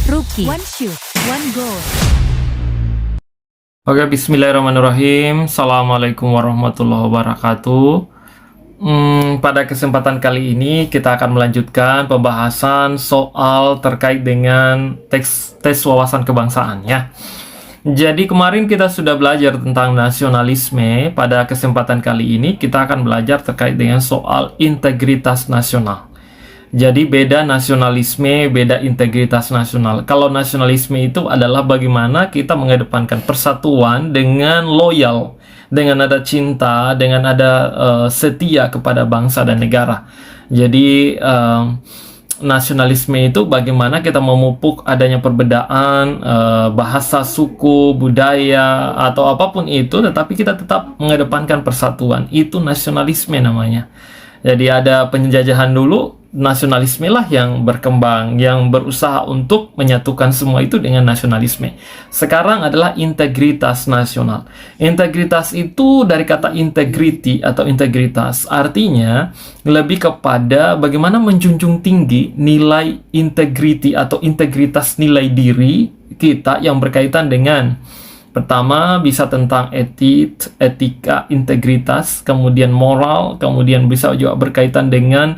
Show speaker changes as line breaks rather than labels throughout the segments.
Rookie, one shoot, one goal.
Oke, bismillahirrahmanirrahim. Assalamualaikum warahmatullahi wabarakatuh. Pada kesempatan kali ini kita akan melanjutkan pembahasan soal terkait dengan tes wawasan kebangsaan ya. Jadi kemarin kita sudah belajar tentang nasionalisme. Pada kesempatan kali ini kita akan belajar terkait dengan soal integritas nasional. Jadi beda nasionalisme, beda integritas nasional. Kalau nasionalisme itu adalah bagaimana kita mengedepankan persatuan dengan loyal, dengan ada cinta, dengan ada setia kepada bangsa dan negara. Jadi nasionalisme itu bagaimana kita memupuk adanya perbedaan bahasa, suku, budaya, atau apapun itu, tetapi kita tetap mengedepankan persatuan. Itu nasionalisme namanya. Jadi ada penjajahan dulu, nasionalisme lah yang berkembang, yang berusaha untuk menyatukan semua itu dengan nasionalisme. Sekarang adalah integritas nasional. Integritas itu dari kata integrity atau integritas, artinya lebih kepada bagaimana menjunjung tinggi nilai integrity atau integritas nilai diri kita yang berkaitan dengan pertama, bisa tentang etika, integritas, kemudian moral, kemudian bisa juga berkaitan dengan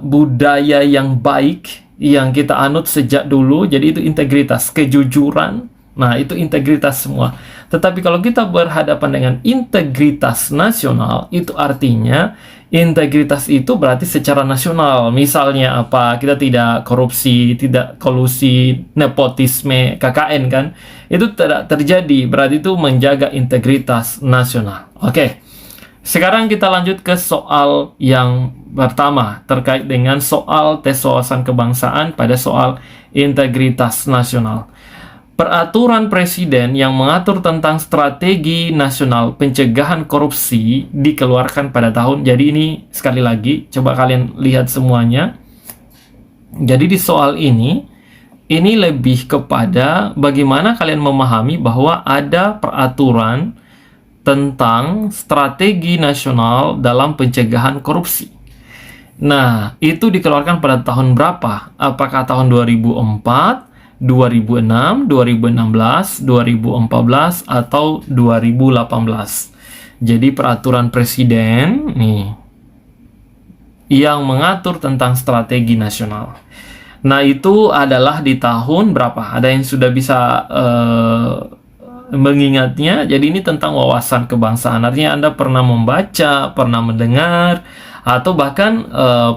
budaya yang baik yang kita anut sejak dulu. Jadi itu integritas, kejujuran. Nah, itu integritas semua. Tetapi kalau kita berhadapan dengan integritas nasional, itu artinya integritas itu berarti secara nasional. Misalnya apa? Kita tidak korupsi, tidak kolusi, nepotisme, KKN kan? Itu tidak terjadi. Berarti itu menjaga integritas nasional. Oke. Sekarang kita lanjut ke soal yang pertama terkait dengan soal tes wawasan kebangsaan pada soal integritas nasional. Peraturan Presiden yang mengatur tentang strategi nasional pencegahan korupsi dikeluarkan pada tahun. Jadi ini sekali lagi coba kalian lihat semuanya. Jadi di soal ini lebih kepada bagaimana kalian memahami bahwa ada peraturan tentang strategi nasional dalam pencegahan korupsi. Nah, itu dikeluarkan pada tahun berapa? Apakah tahun 2004? 2006, 2016, 2014, atau 2018. Jadi peraturan presiden nih yang mengatur tentang strategi nasional. Nah, itu adalah di tahun berapa? Ada yang sudah bisa mengingatnya? Jadi ini tentang wawasan kebangsaan. Artinya Anda pernah membaca, pernah mendengar, atau bahkan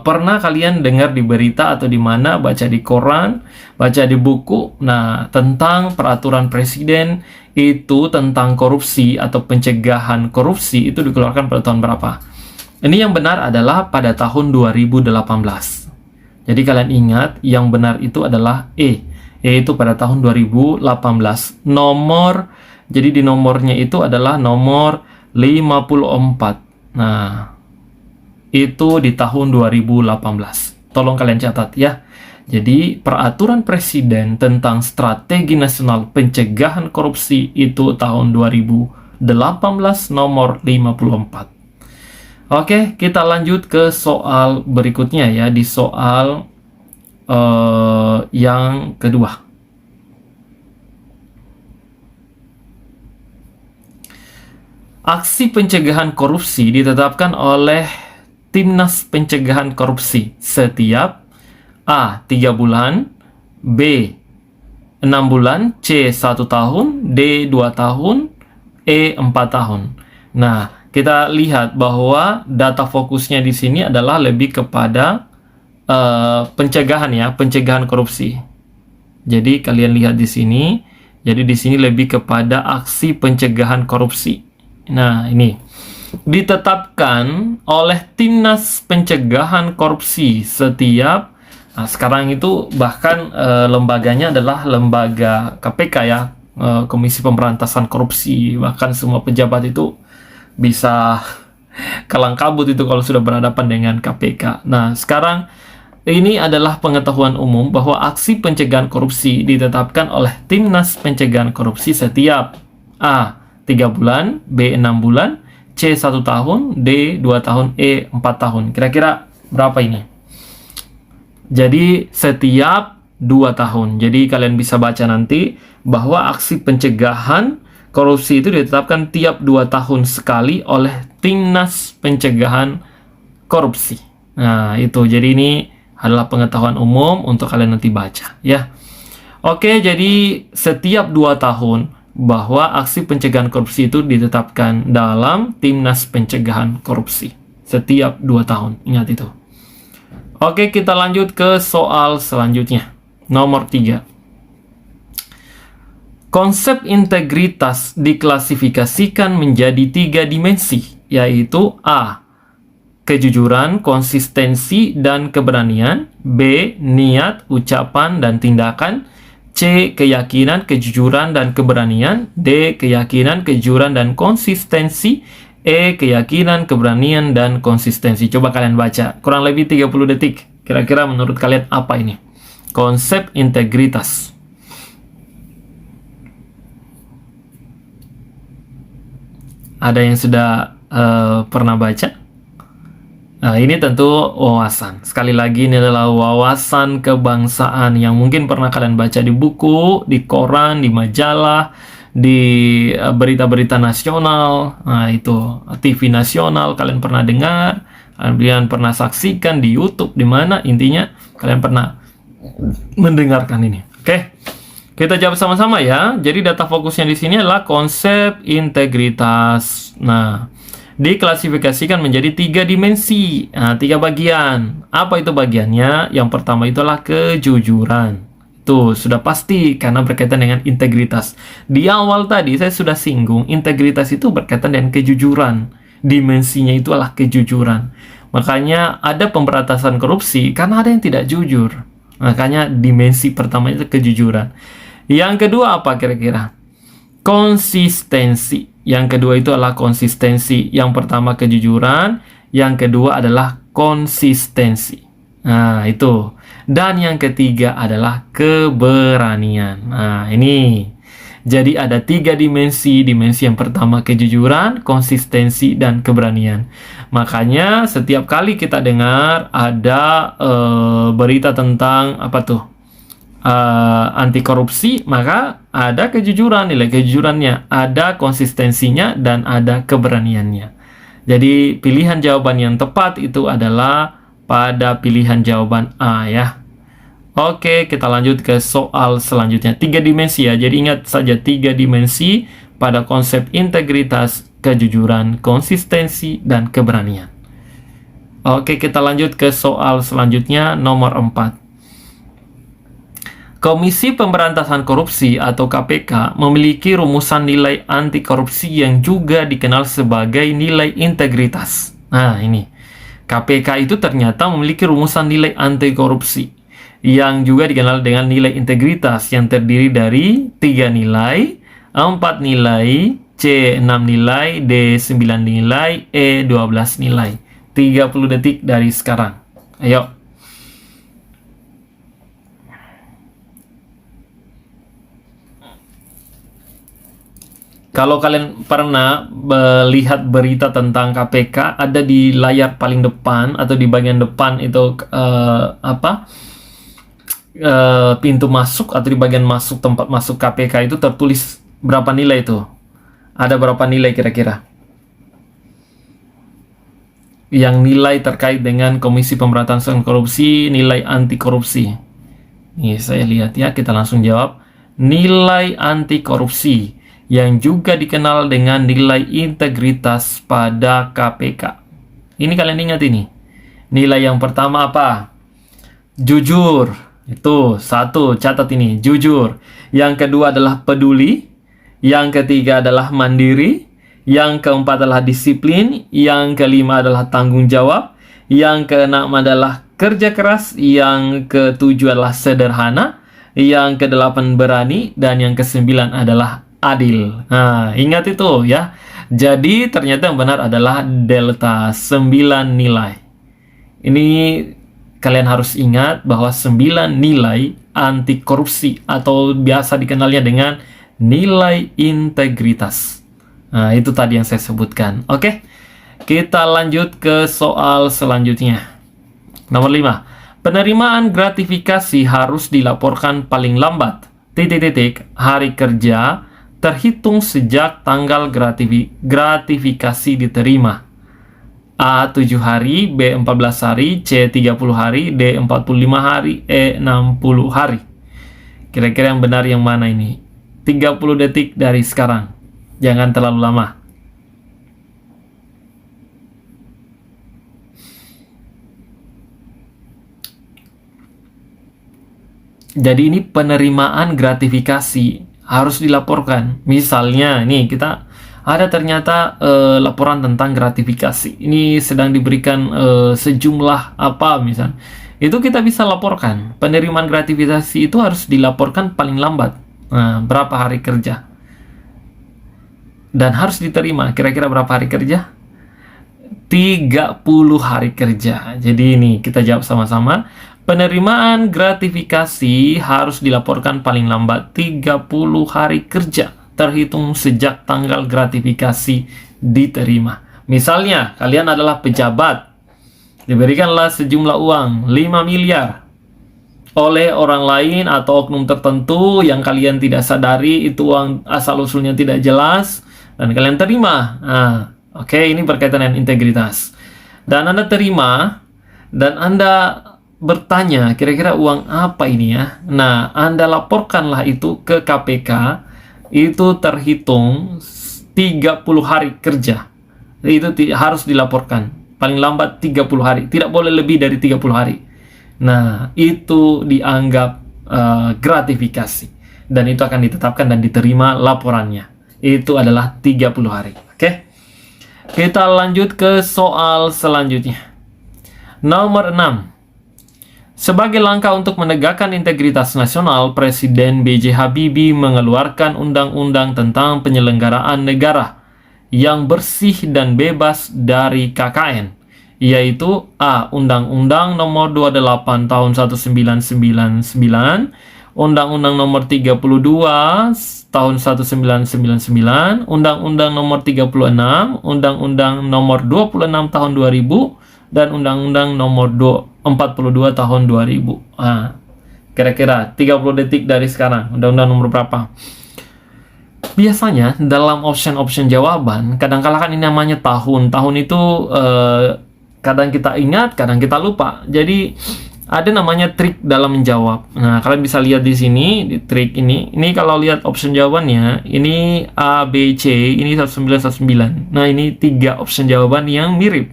pernah kalian dengar di berita atau di mana, baca di koran, baca di buku. Nah, tentang peraturan presiden itu tentang korupsi atau pencegahan korupsi itu dikeluarkan pada tahun berapa? Ini yang benar adalah pada tahun 2018. Jadi kalian ingat yang benar itu adalah yaitu pada tahun 2018. Jadi di nomornya itu adalah nomor 54. Nah, itu di tahun 2018. Tolong kalian catat ya. Jadi peraturan presiden tentang strategi nasional pencegahan korupsi itu tahun 2018 nomor 54. Oke, kita lanjut ke soal berikutnya ya. Di soal yang kedua. Aksi pencegahan korupsi ditetapkan oleh Timnas Pencegahan Korupsi setiap A. 3 bulan, B. 6 bulan, C. 1 tahun, D. 2 tahun, E. 4 tahun. Nah, kita lihat bahwa data fokusnya di sini adalah lebih kepada pencegahan ya, pencegahan korupsi. Jadi kalian lihat di sini, jadi di sini lebih kepada aksi pencegahan korupsi. Nah, ini ditetapkan oleh Timnas Pencegahan Korupsi setiap sekarang itu bahkan lembaganya adalah lembaga KPK ya, Komisi Pemberantasan Korupsi. Bahkan semua pejabat itu bisa kalang kabut itu kalau sudah berhadapan dengan KPK. Nah, sekarang ini adalah pengetahuan umum bahwa aksi pencegahan korupsi ditetapkan oleh Timnas Pencegahan Korupsi setiap A. 3 bulan, B. 6 bulan, C 1 tahun, D 2 tahun, E 4 tahun. Kira-kira berapa ini? Jadi setiap 2 tahun. Jadi kalian bisa baca nanti bahwa aksi pencegahan korupsi itu ditetapkan tiap 2 tahun sekali oleh Timnas Pencegahan Korupsi. Nah, itu. Jadi ini adalah pengetahuan umum untuk kalian nanti baca, ya. Oke, jadi setiap 2 tahun bahwa aksi pencegahan korupsi itu ditetapkan dalam Timnas Pencegahan Korupsi. Setiap 2 tahun, ingat itu. Oke, kita lanjut ke soal selanjutnya. Nomor 3. Konsep integritas diklasifikasikan menjadi 3 dimensi, yaitu A. Kejujuran, konsistensi, dan keberanian. B. Niat, ucapan, dan tindakan. C. Keyakinan, kejujuran, dan keberanian. D. Keyakinan, kejujuran, dan konsistensi. E. Keyakinan, keberanian, dan konsistensi. Coba kalian baca. Kurang lebih 30 detik. Kira-kira menurut kalian apa ini? Konsep integritas. Ada yang sudah pernah baca? Nah, ini tentu wawasan. Sekali lagi, ini adalah wawasan kebangsaan yang mungkin pernah kalian baca di buku, di koran, di majalah, di berita-berita nasional. Nah, itu TV nasional kalian pernah dengar, kalian pernah saksikan di YouTube, di mana intinya kalian pernah mendengarkan ini. Oke. Kita jawab sama-sama ya. Jadi data fokusnya di sini adalah konsep integritas. Nah, diklasifikasikan menjadi 3 dimensi, 3 bagian. Apa itu bagiannya? Yang pertama itu adalah kejujuran. Itu sudah pasti karena berkaitan dengan integritas. Di awal tadi saya sudah singgung, integritas itu berkaitan dengan kejujuran. Dimensinya itu adalah kejujuran. Makanya ada pemberantasan korupsi karena ada yang tidak jujur. Makanya dimensi pertama itu kejujuran. Yang kedua apa kira-kira? Konsistensi. Yang kedua itu adalah konsistensi. Yang pertama kejujuran, yang kedua adalah konsistensi. Nah, itu. Dan yang ketiga adalah keberanian. Nah, ini. Jadi ada 3 dimensi. Dimensi yang pertama kejujuran, konsistensi, dan keberanian. Makanya setiap kali kita dengar ada berita tentang apa tuh? Anti korupsi, maka ada kejujuran, nilai kejujurannya, ada konsistensinya, dan ada keberaniannya. Jadi pilihan jawaban yang tepat itu adalah pada pilihan jawaban A ya. Oke, kita lanjut ke soal selanjutnya. 3 dimensi ya, jadi ingat saja 3 dimensi pada konsep integritas, kejujuran, konsistensi, dan keberanian. Oke, kita lanjut ke soal selanjutnya, nomor 4. Komisi Pemberantasan Korupsi atau KPK memiliki rumusan nilai anti korupsi yang juga dikenal sebagai nilai integritas. Nah, ini. KPK itu ternyata memiliki rumusan nilai anti korupsi yang juga dikenal dengan nilai integritas yang terdiri dari 3 nilai, 4 nilai, C 6 nilai, D 9 nilai, E 12 nilai. 30 detik dari sekarang. Ayo. Kalau kalian pernah melihat berita tentang KPK, ada di layar paling depan atau di bagian depan itu pintu masuk atau di bagian masuk tempat masuk KPK itu tertulis berapa nilai itu? Ada berapa nilai kira-kira? Yang nilai terkait dengan Komisi Pemberantasan Korupsi, nilai anti korupsi. Nih saya lihat ya, kita langsung jawab. Nilai anti korupsi yang juga dikenal dengan nilai integritas pada KPK. Ini kalian ingat ini. Nilai yang pertama apa? Jujur. Itu 1, catat ini, jujur. Yang kedua adalah peduli. Yang ketiga adalah mandiri. Yang keempat adalah disiplin. Yang kelima adalah tanggung jawab. Yang keenam adalah kerja keras. Yang ketujuh adalah sederhana. Yang kedelapan berani. Dan yang kesembilan adalah adil. Nah, ingat itu ya. Jadi ternyata yang benar adalah delta 9 nilai. Ini kalian harus ingat bahwa 9 nilai anti korupsi atau biasa dikenalnya dengan nilai integritas. Nah, itu tadi yang saya sebutkan. Oke. Kita lanjut ke soal selanjutnya. Nomor 5. Penerimaan gratifikasi harus dilaporkan paling lambat hari kerja terhitung sejak tanggal gratifikasi diterima. A 7 hari, B 14 hari, C 30 hari, D 45 hari, E 60 hari. Kira-kira yang benar yang mana ini? 30 detik dari sekarang. Jangan terlalu lama. Jadi ini penerimaan gratifikasi harus dilaporkan. Misalnya, nih kita ada ternyata laporan tentang gratifikasi. Ini sedang diberikan sejumlah apa misalnya. Itu kita bisa laporkan. Penerimaan gratifikasi itu harus dilaporkan paling lambat. Nah, berapa hari kerja? Dan harus diterima. Kira-kira berapa hari kerja? 30 hari kerja. Jadi ini kita jawab sama-sama. Penerimaan gratifikasi harus dilaporkan paling lambat 30 hari kerja terhitung sejak tanggal gratifikasi diterima. Misalnya, kalian adalah pejabat. Diberikanlah sejumlah uang 5 miliar oleh orang lain atau oknum tertentu yang kalian tidak sadari itu uang asal-usulnya tidak jelas dan kalian terima. Nah, oke, ini berkaitan dengan integritas. Dan Anda terima dan Anda bertanya, kira-kira uang apa ini ya? Nah, Anda laporkanlah itu ke KPK. Itu terhitung 30 hari kerja. Itu harus dilaporkan. Paling lambat 30 hari. Tidak boleh lebih dari 30 hari. Nah, itu dianggap gratifikasi. Dan itu akan ditetapkan dan diterima laporannya. Itu adalah 30 hari. Oke? Kita lanjut ke soal selanjutnya. Nomor 6. Sebagai langkah untuk menegakkan integritas nasional, Presiden B.J. Habibie mengeluarkan undang-undang tentang penyelenggaraan negara yang bersih dan bebas dari KKN, yaitu A. Undang-Undang Nomor 28 Tahun 1999, Undang-Undang Nomor 32 Tahun 1999, Undang-Undang Nomor 36, Undang-Undang Nomor 26 Tahun 2000, dan Undang-Undang Nomor 42 Tahun 2000. Kira-kira 30 detik dari sekarang. Undang-Undang nomor berapa? Biasanya dalam option jawaban, kadang-kala kan ini namanya tahun. Tahun itu kadang kita ingat, kadang kita lupa. Jadi ada namanya trik dalam menjawab. Nah, kalian bisa lihat di sini, di trik ini. Ini kalau lihat option jawabannya, ini A, B, C, ini 1919. Nah, ini 3 option jawaban yang mirip.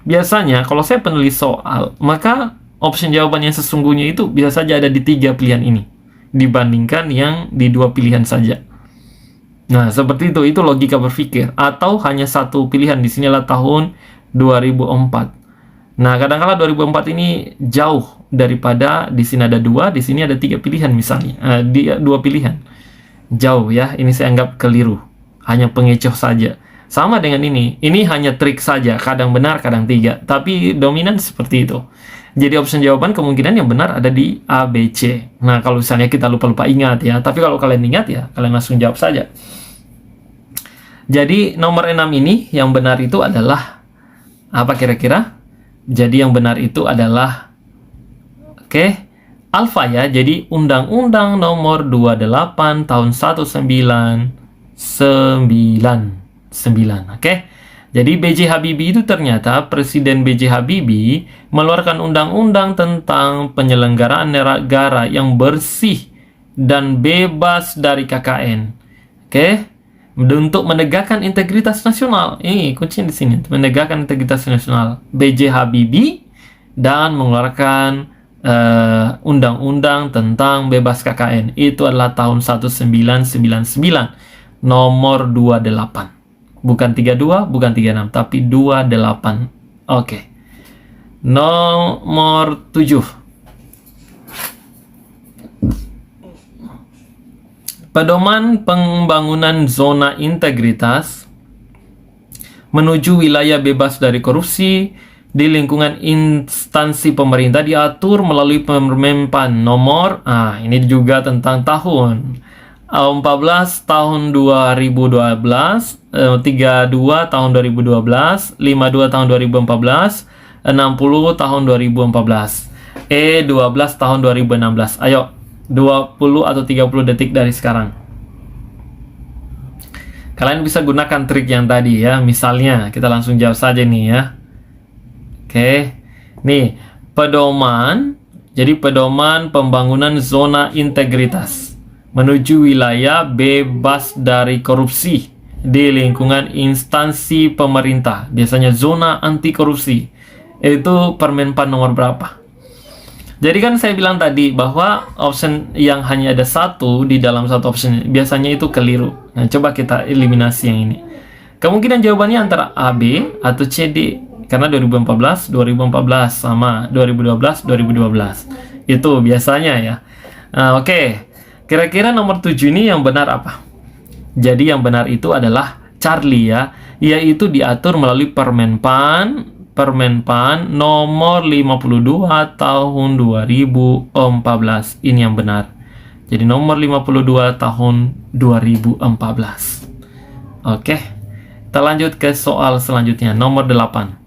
Biasanya kalau saya penulis soal, maka option jawaban yang sesungguhnya itu bisa saja ada di 3 pilihan ini dibandingkan yang di 2 pilihan saja. Nah, seperti itu logika berpikir. Atau hanya satu pilihan, di sinilah tahun 2004. Nah, kadang-kala 2004 ini jauh daripada di sini ada 2, di sini ada 3 pilihan misalnya. 2 pilihan. Jauh ya, ini saya anggap keliru. Hanya pengecoh saja. Sama dengan ini hanya trik saja, kadang benar, kadang tidak, tapi dominan seperti itu. Jadi option jawaban kemungkinan yang benar ada di A, B, C. Nah, kalau misalnya kita lupa-lupa ingat ya, tapi kalau kalian ingat ya, kalian langsung jawab saja. Jadi nomor 6 ini yang benar itu adalah apa kira-kira? Jadi yang benar itu adalah alfa ya. Jadi Undang-Undang Nomor 28 Tahun 1999. Jadi B.J. Habibie itu ternyata Presiden B.J. Habibie mengeluarkan undang-undang tentang penyelenggaraan negara yang bersih dan bebas dari KKN. Untuk menegakkan integritas nasional. Ini kuncinya di sini, menegakkan integritas nasional. B.J. Habibie dan mengeluarkan undang-undang tentang bebas KKN. Itu adalah tahun 1999, nomor 28. Bukan 32, bukan 36, tapi 28. Nomor 7. Pedoman pembangunan zona integritas menuju wilayah bebas dari korupsi di lingkungan instansi pemerintah diatur melalui Permenpan nomor, ini juga tentang tahun 14 tahun 2012, 32 tahun 2012, 52 tahun 2014, 60 tahun 2014. E 12 tahun 2016. Ayo, 20 atau 30 detik dari sekarang. Kalian bisa gunakan trik yang tadi ya. Misalnya, kita langsung jawab saja nih ya. Oke. Nih, pedoman. Jadi pedoman pembangunan zona integritas menuju wilayah bebas dari korupsi di lingkungan instansi pemerintah. Biasanya zona anti korupsi. Itu Permenpan nomor berapa? Jadi kan saya bilang tadi bahwa option yang hanya ada satu di dalam satu option biasanya itu keliru. Nah, coba kita eliminasi yang ini. Kemungkinan jawabannya antara A, B, atau C, D. Karena 2014 sama 2012 2012. Itu biasanya ya. Nah, oke. Kira-kira nomor 7 ini yang benar apa? Jadi yang benar itu adalah Charlie ya, yaitu diatur melalui Permenpan nomor 52 tahun 2014. Ini yang benar. Jadi nomor 52 tahun 2014. Oke. Kita lanjut ke soal selanjutnya, nomor 8.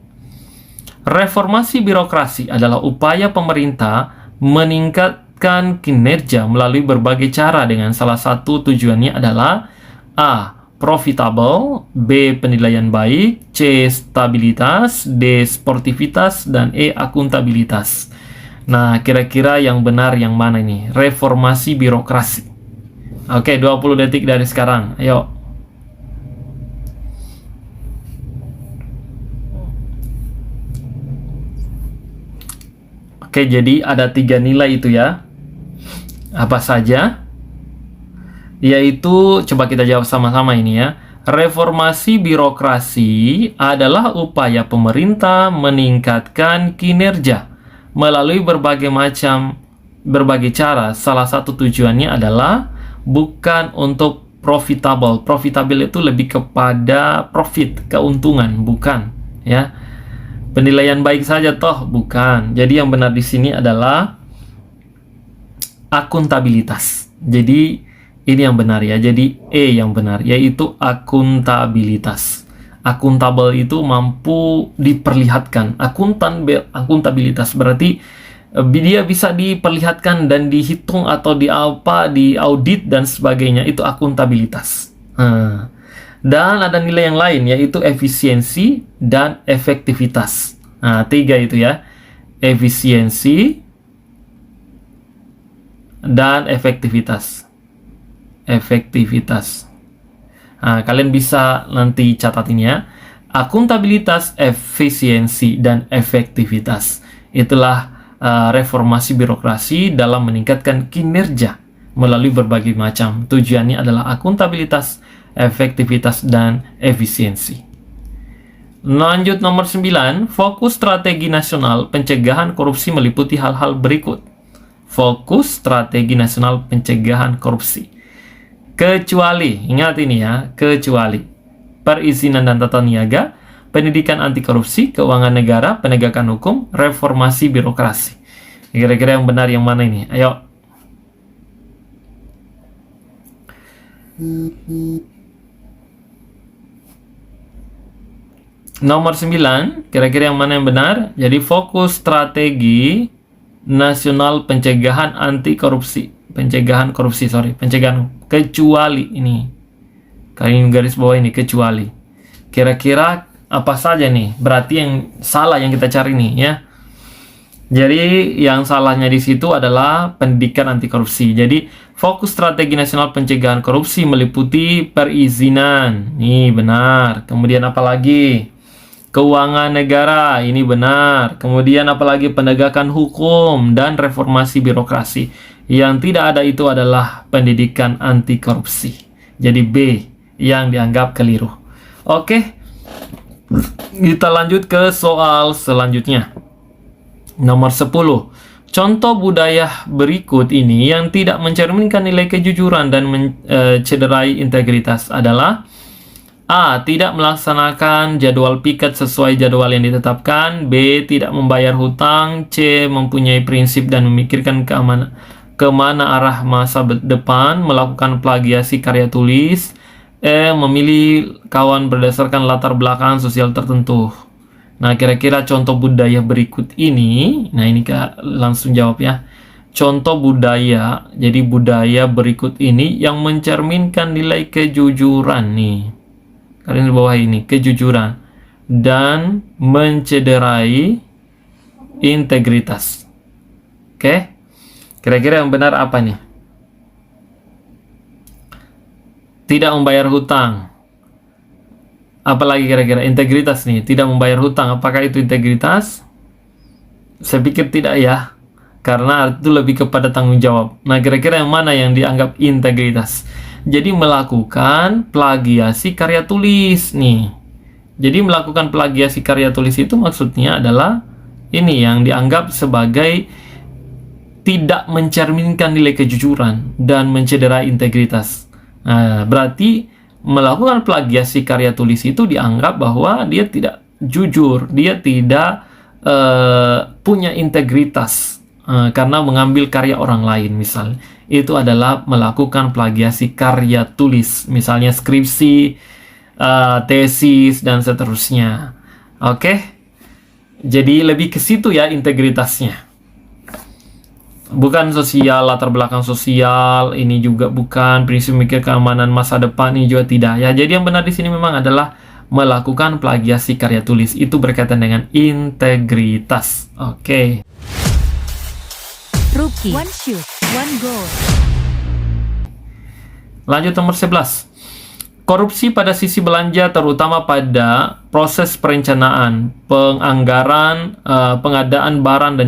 Reformasi birokrasi adalah upaya pemerintah meningkatkan kinerja melalui berbagai cara dengan salah satu tujuannya adalah A. Profitable, B. Penilaian baik, C. Stabilitas, D. Sportivitas, dan E. Akuntabilitas. Nah, kira-kira yang benar yang mana ini? Reformasi birokrasi. Oke, 20 detik dari sekarang. Ayo. Oke, jadi ada 3 nilai itu ya. Apa saja? Yaitu, coba kita jawab sama-sama ini ya. Reformasi birokrasi adalah upaya pemerintah meningkatkan kinerja melalui berbagai cara. Salah satu tujuannya adalah bukan untuk profitable. Profitable itu lebih kepada profit, keuntungan, bukan ya. Penilaian baik saja toh, bukan. Jadi yang benar di sini adalah akuntabilitas. Jadi ini yang benar ya. Jadi E yang benar, yaitu akuntabilitas. Akuntabel itu mampu diperlihatkan. Akuntabilitas berarti dia bisa diperlihatkan dan dihitung atau diaudit dan sebagainya. Itu akuntabilitas. Dan ada nilai yang lain, yaitu efisiensi dan efektivitas. Nah, 3 itu ya. Efisiensi dan efektivitas. Nah, kalian bisa nanti catatin ya. Akuntabilitas, efisiensi, dan efektivitas. Itulah reformasi birokrasi dalam meningkatkan kinerja melalui berbagai macam. Tujuannya adalah akuntabilitas, efektivitas, dan efisiensi. Lanjut nomor 9. Fokus strategi nasional pencegahan korupsi meliputi hal-hal berikut. Fokus strategi nasional pencegahan korupsi. Kecuali, ingat ini ya, kecuali perizinan dan tata niaga, pendidikan anti korupsi, keuangan negara, penegakan hukum, reformasi birokrasi. Kira-kira yang benar yang mana ini? Ayo. Nomor 9, kira-kira yang mana yang benar? Jadi fokus strategi nasional pencegahan anti korupsi. Pencegahan kecuali ini. Kalian garis bawah ini, kecuali. Kira-kira apa saja nih? Berarti yang salah yang kita cari nih ya. Jadi yang salahnya di situ adalah pendidikan anti korupsi. Jadi fokus strategi nasional pencegahan korupsi meliputi perizinan. Nih benar. Kemudian apa lagi? Keuangan negara, ini benar. Kemudian apalagi penegakan hukum dan reformasi birokrasi. Yang tidak ada itu adalah pendidikan anti korupsi. Jadi B yang dianggap keliru. Oke, kita lanjut ke soal selanjutnya. Nomor 10. Contoh budaya berikut ini yang tidak mencerminkan nilai kejujuran dan mencederai integritas adalah A. Tidak melaksanakan jadwal piket sesuai jadwal yang ditetapkan. B. Tidak membayar hutang. C. Mempunyai prinsip dan memikirkan kemana arah masa depan. Melakukan plagiasi karya tulis. E. Memilih kawan berdasarkan latar belakang sosial tertentu. Nah, kira-kira contoh budaya berikut ini, nah ini Kak langsung jawab ya. Contoh budaya, jadi budaya berikut ini yang mencerminkan nilai kejujuran nih. Kalian di bawah ini, kejujuran dan mencederai integritas. Oke? Kira-kira yang benar apa nih? Tidak membayar hutang. Apalagi kira-kira integritas nih, tidak membayar hutang. Apakah itu integritas? Saya pikir tidak ya, karena itu lebih kepada tanggung jawab. Nah, kira-kira yang mana yang dianggap integritas? Jadi melakukan plagiasi karya tulis nih. Jadi melakukan plagiasi karya tulis itu maksudnya adalah ini yang dianggap sebagai tidak mencerminkan nilai kejujuran dan mencederai integritas. Nah, berarti melakukan plagiasi karya tulis itu dianggap bahwa dia tidak jujur, dia tidak punya integritas karena mengambil karya orang lain misalnya. Itu adalah melakukan plagiasi karya tulis, misalnya skripsi, tesis, dan seterusnya. Oke? Jadi lebih ke situ ya integritasnya. Bukan sosial, latar belakang sosial, ini juga bukan prinsip mikir keamanan masa depan, ini juga tidak ya. Jadi yang benar di sini memang adalah melakukan plagiasi karya tulis, itu berkaitan dengan integritas. Oke.
Rookie. One shoot, one goal.
Lanjut nomor 11. Korupsi pada sisi belanja terutama pada proses perencanaan, penganggaran, pengadaan barang dan